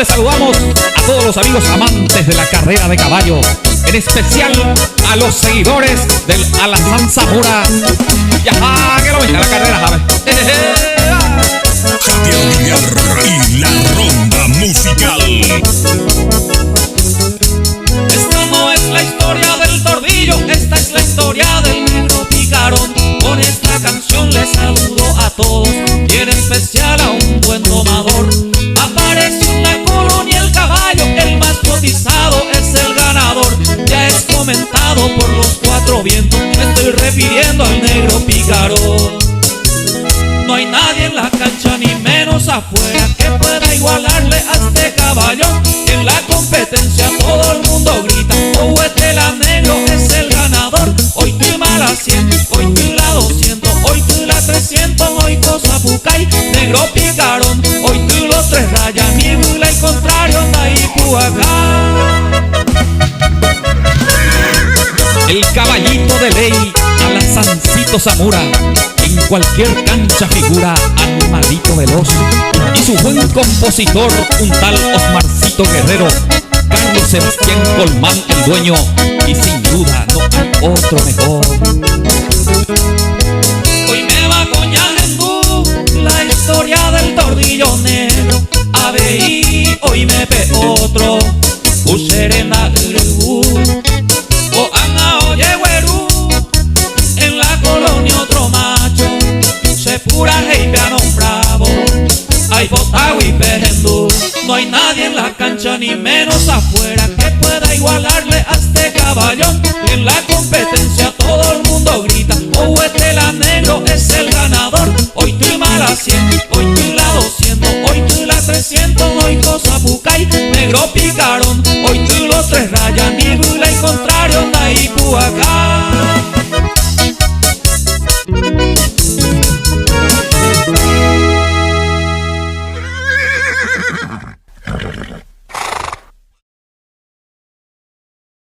les saludamos a todos los amigos amantes de la carrera de caballo, en especial a los seguidores del Alazán Zamora. Ya, que lo venga la carrera, ¿sabes? Javier Villar y la ronda musical. Esta no es la historia del tordillo, esta es la historia del negro picarón. Con esta canción les saludo a todos y en especial a un buen domador. Apareció en la colonia el caballo, el más cotizado es el ganador. Ya es comentado por los cuatro vientos, me estoy refiriendo al negro picarón. No hay nadie en la cancha ni menos afuera que pueda igualarle a este caballo. Y en la competencia todo el mundo grita: Huetela negro es el ganador. Hoy tú la 100, hoy tú la 200, hoy tú la 300, hoy cosa pucay. Negro picarón, hoy tú los tres rayas, ni bula el contrario, anda y acá. El caballito de ley, Alazancito Zamora, en cualquier cancha figura animalito veloz. Y su buen compositor, un tal Osmarcito Guerrero, Carlos Sebastián Colmán el dueño, y sin duda no hay otro mejor. Hoy me va coñando la historia del tordillo negro. ABI, hoy me pe otro, Userena o Ana oye güeru. En la colonia otro macho, se pura hey piano bravo. Hay botawi pejendú. No hay nadie en la cancha ni menos afuera que pueda igualarle a este caballón. En la competencia todo el mundo grita: Huetela negro es el ganador. Hoy tú la 100, hoy tú la 200, hoy tú la 300, hoy cosa pucay. Negro picarón, hoy tú los tres rayas, ni bula y contrario, anda y acá.